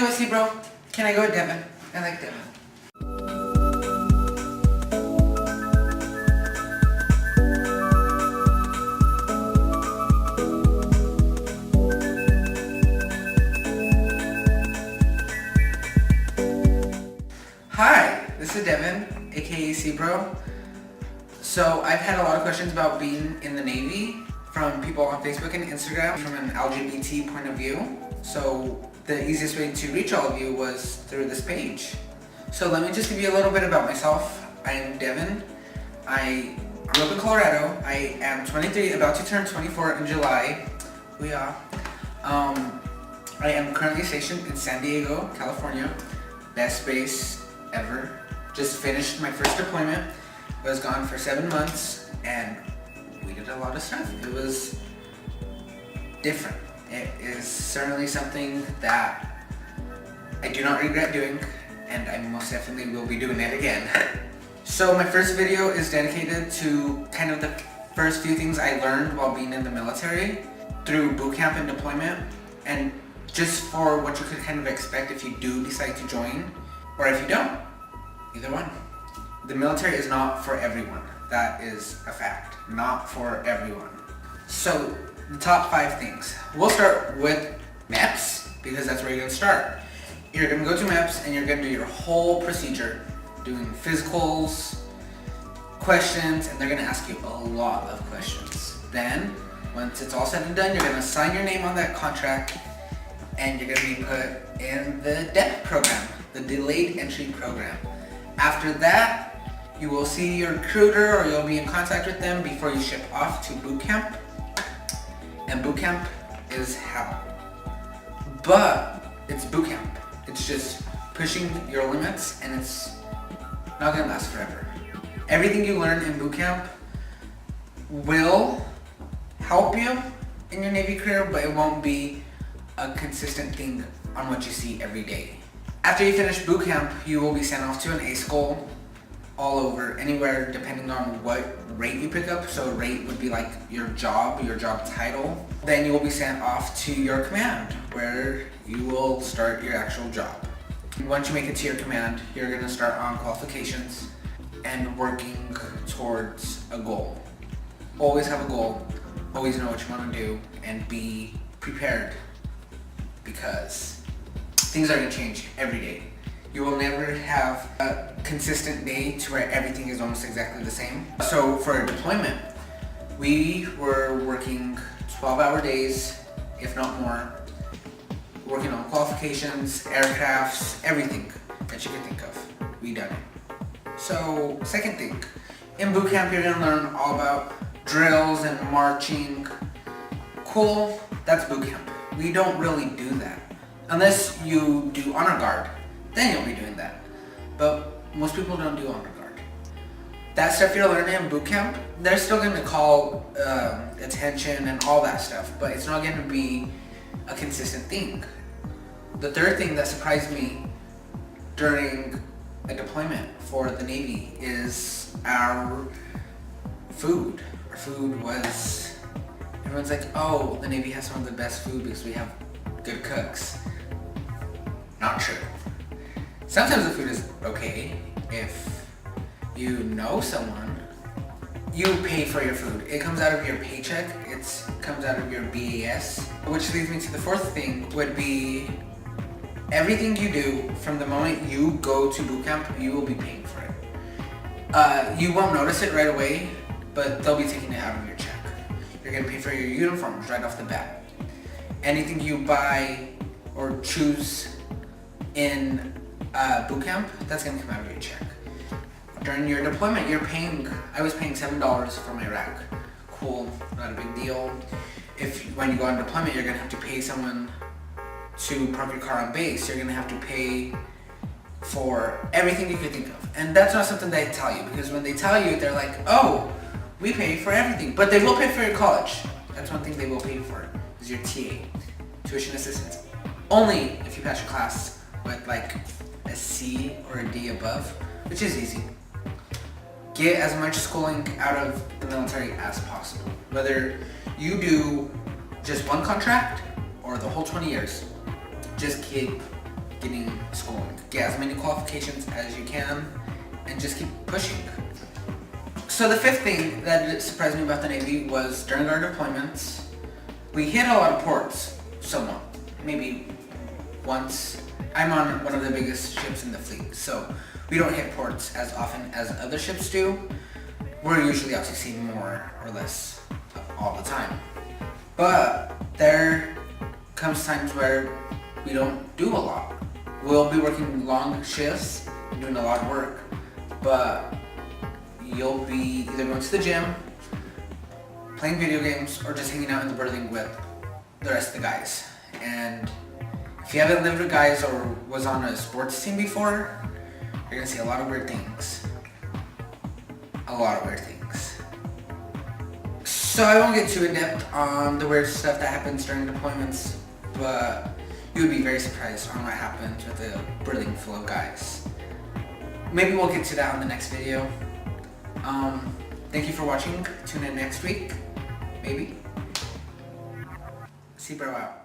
go with C, bro? Can I go with Devin? I like Devin. Hi, this is Devin, aka C Bro. So I've had a lot of questions about being in the Navy from people on Facebook and Instagram from an LGBT point of view. So the easiest way to reach all of you was through this page. So let me just give you a little bit about myself. I am Devin. I grew up in Colorado. I am 23, about to turn 24 in July. I am currently stationed in San Diego, California. Best base ever. Just finished my first deployment. Was gone for 7 months and we did a lot of stuff. It was different. It is certainly something that I do not regret doing, and I most definitely will be doing it again. So my first video is dedicated to kind of the first few things I learned while being in the military through boot camp and deployment, and just for what you could kind of expect if you do decide to join, or if you don't, either one. The military is not for everyone. That is a fact. Not for everyone. So, the top 5 things. We'll start with MEPS, because that's where you're going to start. You're going to go to MEPS and you're going to do your whole procedure, doing physicals, questions, and they're going to ask you a lot of questions. Then, once it's all said and done, you're going to sign your name on that contract and you're going to be put in the DEP program, the Delayed Entry Program. After that, you will see your recruiter or you'll be in contact with them before you ship off to boot camp. And boot camp is hell. But it's boot camp. It's just pushing your limits and it's not gonna last forever. Everything you learn in boot camp will help you in your Navy career, but it won't be a consistent thing on what you see every day. After you finish boot camp, you will be sent off to an A school all over, anywhere depending on what rate you pick up. So rate would be like your job title. Then you will be sent off to your command where you will start your actual job. Once you make it to your command, you're gonna start on qualifications and working towards a goal. Always have a goal, always know what you wanna do, and be prepared because things are gonna change every day. You will never have a consistent day to where everything is almost exactly the same. So for a deployment, we were working 12-hour days, if not more, working on qualifications, aircrafts, everything that you could think of. We done it. So second thing, in boot camp you're gonna learn all about drills and marching. Cool, that's boot camp. We don't really do that. Unless you do honor guard, then you'll be doing that. But most people don't do honor guard. That stuff you're learning in boot camp, they're still gonna call attention and all that stuff, but it's not gonna be a consistent thing. The third thing that surprised me during a deployment for the Navy is our food. Our food was, everyone's like, oh, the Navy has some of the best food because we have good cooks. Not true. Sometimes the food is okay. If you know someone, you pay for your food. It comes out of your paycheck. It comes out of your BAS. Which leads me to the fourth thing would be everything you do from the moment you go to boot camp, you will be paying for it. You won't notice it right away, but they'll be taking it out of your check. You're gonna pay for your uniforms right off the bat. Anything you buy or choose in boot camp, that's gonna come out of your check. During your deployment, I was paying $7 for my rack. Cool, not a big deal. When you go on deployment, you're gonna have to pay someone to park your car on base. You're gonna have to pay for everything you could think of. And that's not something they tell you, because when they tell you, they're like, oh, we pay for everything. But they will pay for your college. That's one thing they will pay for, is your TA, tuition assistance. Only if you pass your class with like a C or a D above, which is easy. Get as much schooling out of the military as possible. Whether you do just one contract or the whole 20 years, just keep getting schooling. Get as many qualifications as you can and just keep pushing. So the fifth thing that surprised me about the Navy was during our deployments, we hit a lot of ports, somewhat, maybe once. I'm on one of the biggest ships in the fleet, so we don't hit ports as often as other ships do. We're usually out to sea more or less all the time. But there comes times where we don't do a lot. We'll be working long shifts and doing a lot of work, but you'll be either going to the gym, playing video games, or just hanging out in the berthing with the rest of the guys. And if you haven't lived with guys or was on a sports team before, you're gonna see a lot of weird things. A lot of weird things. So I won't get too in-depth on the weird stuff that happens during deployments, but you would be very surprised on what happens with a berthing full of guys. Maybe we'll get to that on the next video. Thank you for watching. Tune in next week. Maybe. See bro out.